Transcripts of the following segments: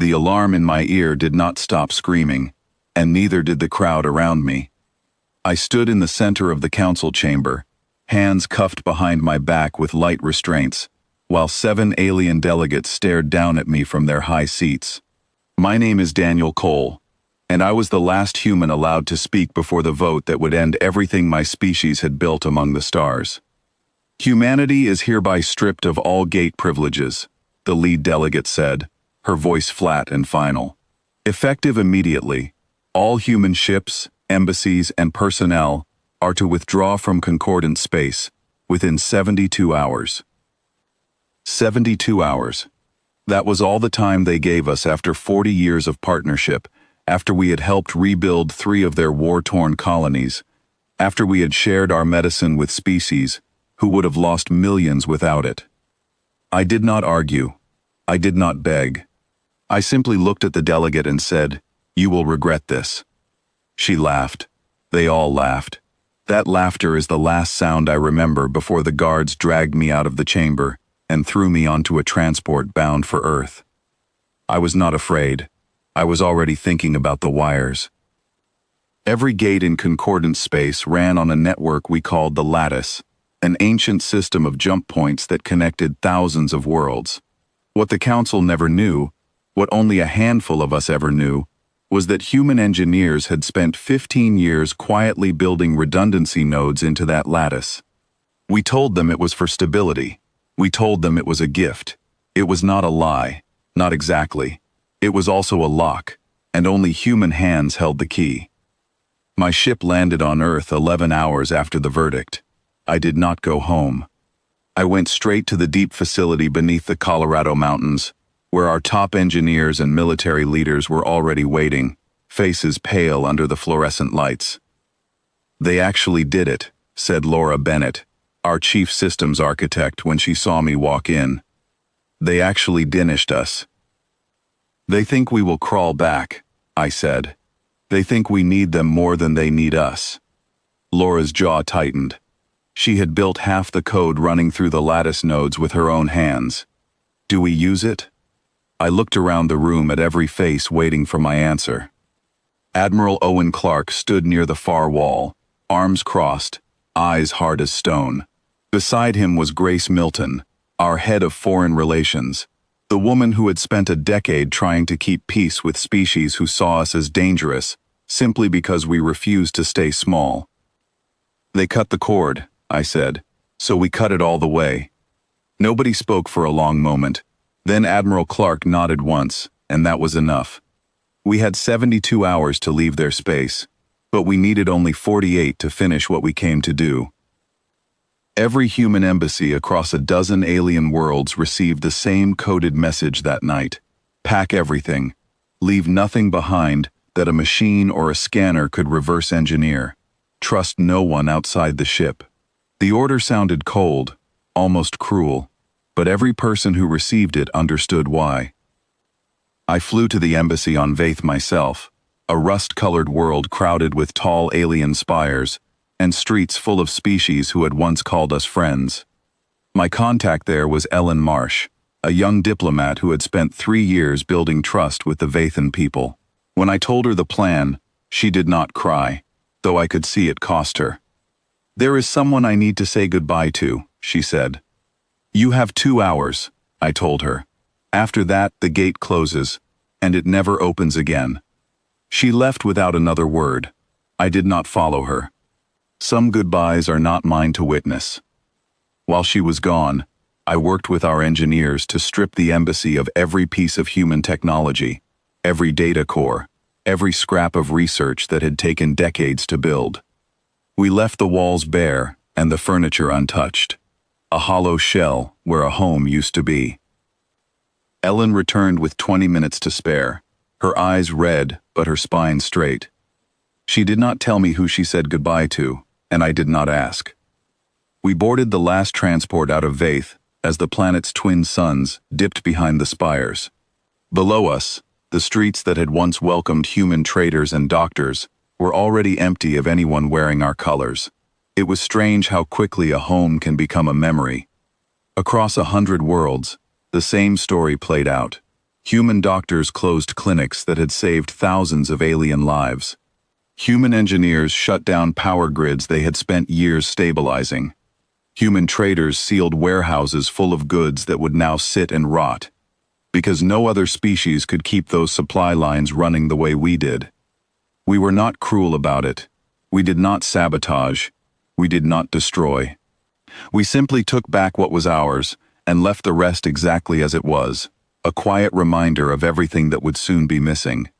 The alarm in my ear did not stop screaming, and neither did the crowd around me. I stood in the center of the council chamber, hands cuffed behind my back with light restraints, while 7 alien delegates stared down at me from their high seats. My name is Daniel Cole, and I was the last human allowed to speak before the vote that would end everything my species had built among the stars. Humanity is hereby stripped of all gate privileges, the lead delegate said, her voice flat and final. Effective immediately, all human ships, embassies, and personnel are to withdraw from concordant space within 72 hours. 72 hours. That was all the time they gave us after 40 years of partnership, after we had helped rebuild 3 of their war-torn colonies, after we had shared our medicine with species who would have lost millions without it. I did not argue. I did not beg. I simply looked at the delegate and said, "You will regret this." She laughed. They all laughed. That laughter is the last sound I remember before the guards dragged me out of the chamber and threw me onto a transport bound for Earth. I was not afraid. I was already thinking about the wires. Every gate in concordant space ran on a network we called the Lattice, an ancient system of jump points that connected thousands of worlds. What the Council never knew, what only a handful of us ever knew, was that human engineers had spent 15 years quietly building redundancy nodes into that lattice. We told them it was for stability. We told them it was a gift. It was not a lie, not exactly. It was also a lock, and only human hands held the key. My ship landed on Earth 11 hours after the verdict. I did not go home. I went straight to the deep facility beneath the Colorado mountains, where our top engineers and military leaders were already waiting, faces pale under the fluorescent lights. "They actually did it," said Laura Bennett, our chief systems architect, when she saw me walk in. "They actually dinished us." "They think we will crawl back," I said. "They think we need them more than they need us." Laura's jaw tightened. She had built half the code running through the lattice nodes with her own hands. "Do we use it?" I looked around the room at every face waiting for my answer. Admiral Owen Clark stood near the far wall, arms crossed, eyes hard as stone. Beside him was Grace Milton, our head of foreign relations, the woman who had spent a decade trying to keep peace with species who saw us as dangerous simply because we refused to stay small. "They cut the cord," I said, "so we cut it all the way." Nobody spoke for a long moment. Then Admiral Clark nodded once, and that was enough. We had 72 hours to leave their space, but we needed only 48 to finish what we came to do. Every human embassy across a dozen alien worlds received the same coded message that night. Pack everything. Leave nothing behind that a machine or a scanner could reverse engineer. Trust no one outside the ship. The order sounded cold, almost cruel, but every person who received it understood why. I flew to the embassy on Vaith myself, a rust-colored world crowded with tall alien spires, and streets full of species who had once called us friends. My contact there was Ellen Marsh, a young diplomat who had spent 3 years building trust with the Vaithan people. When I told her the plan, she did not cry, though I could see it cost her. "There is someone I need to say goodbye to," she said. "You have 2 hours," I told her. "After that, the gate closes, and it never opens again." She left without another word. I did not follow her. Some goodbyes are not mine to witness. While she was gone, I worked with our engineers to strip the embassy of every piece of human technology, every data core, every scrap of research that had taken decades to build. We left the walls bare and the furniture untouched. A hollow shell where a home used to be. Ellen returned with 20 minutes to spare, her eyes red but her spine straight. She did not tell me who she said goodbye to, and I did not ask. We boarded the last transport out of Vaith as the planet's twin suns dipped behind the spires. Below us, the streets that had once welcomed human traders and doctors were already empty of anyone wearing our colors. It was strange how quickly a home can become a memory. Across 100 worlds, the same story played out. Human doctors closed clinics that had saved thousands of alien lives. Human engineers shut down power grids they had spent years stabilizing. Human traders sealed warehouses full of goods that would now sit and rot, because no other species could keep those supply lines running the way we did. We were not cruel about it. We did not sabotage. We did not destroy. We simply took back what was ours and left the rest exactly as it was, a quiet reminder of everything that would soon be missing.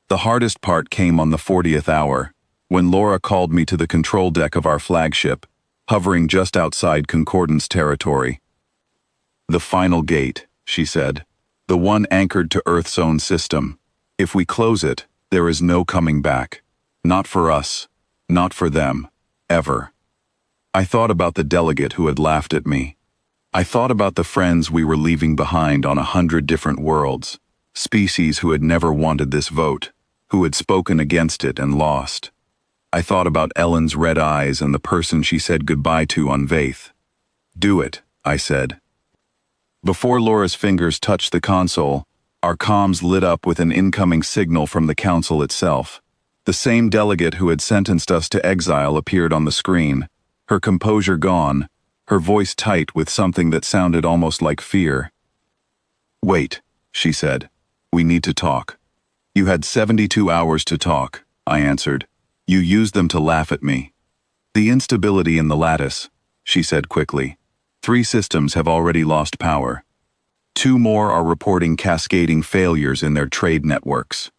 The hardest part came on the 40th hour, when Laura called me to the control deck of our flagship, hovering just outside Concordance territory. "The final gate," she said, "the one anchored to Earth's own system. If we close it, there is no coming back. Not for us, not for them, ever." I thought about the delegate who had laughed at me. I thought about the friends we were leaving behind on 100 different worlds, species who had never wanted this vote, who had spoken against it and lost. I thought about Ellen's red eyes and the person she said goodbye to on Vaith. "Do it," I said. Before Laura's fingers touched the console, our comms lit up with an incoming signal from the council itself. The same delegate who had sentenced us to exile appeared on the screen, her composure gone, her voice tight with something that sounded almost like fear. "Wait," she said. "We need to talk." "You had 72 hours to talk," I answered. "You used them to laugh at me." "The instability in the lattice," she said quickly. 3 systems have already lost power. 2 more are reporting cascading failures in their trade networks.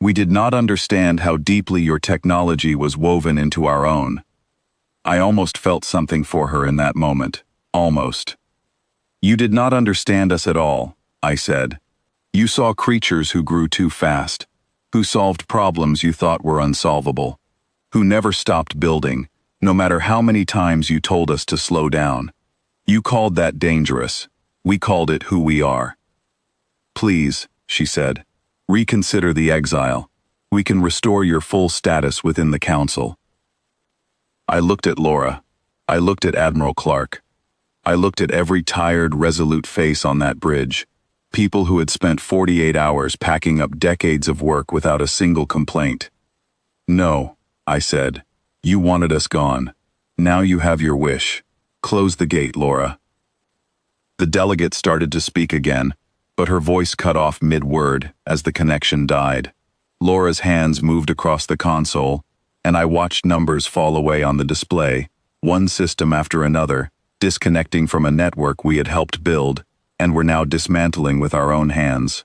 We did not understand how deeply your technology was woven into our own. I almost felt something for her in that moment. Almost. "You did not understand us at all," I said. "You saw creatures who grew too fast, who solved problems you thought were unsolvable, who never stopped building, no matter how many times you told us to slow down. You called that dangerous. We called it who we are." "Please," she said, "reconsider the exile. We can restore your full status within the council." I looked at Laura. I looked at Admiral Clark. I looked at every tired, resolute face on that bridge, people who had spent 48 hours packing up decades of work without a single complaint. "No," I said. "You wanted us gone. Now you have your wish. Close the gate, Laura." The delegate started to speak again, but her voice cut off mid-word as the connection died. Laura's hands moved across the console, and I watched numbers fall away on the display, one system after another, disconnecting from a network we had helped build, and were now dismantling with our own hands.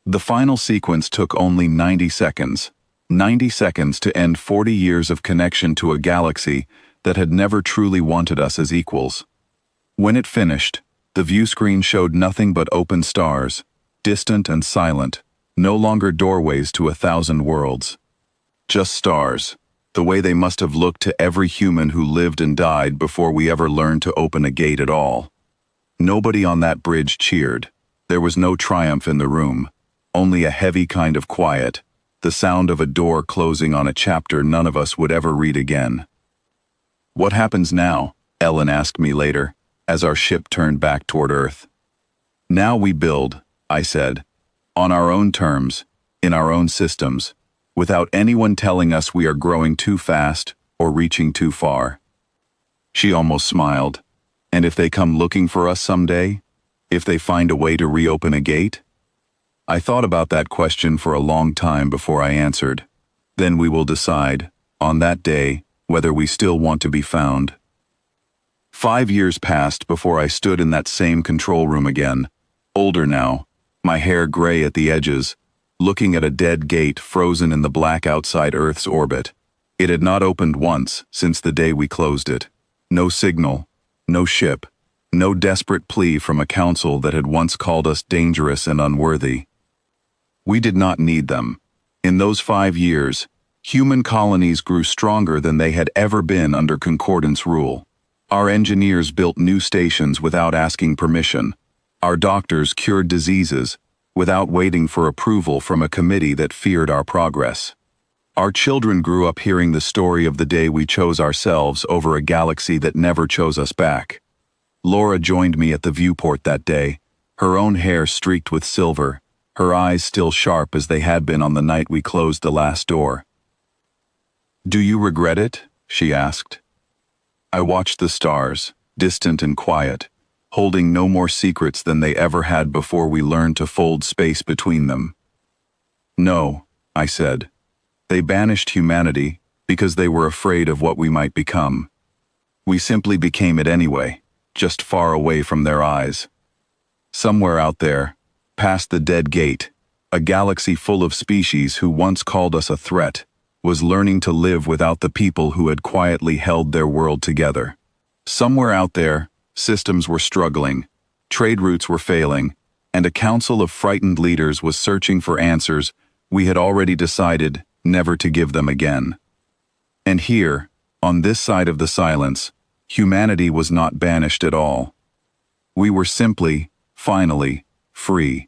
The final sequence took only 90 seconds. 90 seconds to end 40 years of connection to a galaxy that had never truly wanted us as equals. When it finished, the view screen showed nothing but open stars, distant and silent, no longer doorways to 1,000 worlds. Just stars, the way they must have looked to every human who lived and died before we ever learned to open a gate at all. Nobody on that bridge cheered. There was no triumph in the room, only a heavy kind of quiet, the sound of a door closing on a chapter none of us would ever read again. "What happens now?" Ellen asked me later, as our ship turned back toward Earth. "Now we build," I said, "on our own terms, in our own systems, without anyone telling us we are growing too fast or reaching too far." She almost smiled. "And if they come looking for us someday? If they find a way to reopen a gate?" I thought about that question for a long time before I answered. "Then we will decide, on that day, whether we still want to be found." 5 years passed before I stood in that same control room again, older now, my hair gray at the edges, looking at a dead gate frozen in the black outside Earth's orbit. It had not opened once since the day we closed it. No signal, no ship, no desperate plea from a council that had once called us dangerous and unworthy. We did not need them. In those 5 years, human colonies grew stronger than they had ever been under Concordance rule. Our engineers built new stations without asking permission. Our doctors cured diseases without waiting for approval from a committee that feared our progress. Our children grew up hearing the story of the day we chose ourselves over a galaxy that never chose us back. Laura joined me at the viewport that day, her own hair streaked with silver, her eyes still sharp as they had been on the night we closed the last door. "Do you regret it?" she asked. I watched the stars, distant and quiet, holding no more secrets than they ever had before we learned to fold space between them. "No," I said. "They banished humanity because they were afraid of what we might become. We simply became it anyway, just far away from their eyes. Somewhere out there, past the dead gate, a galaxy full of species who once called us a threat was learning to live without the people who had quietly held their world together. Somewhere out there, systems were struggling, trade routes were failing, and a council of frightened leaders was searching for answers we had already decided never to give them again. And here, on this side of the silence, humanity was not banished at all. We were simply, finally, free.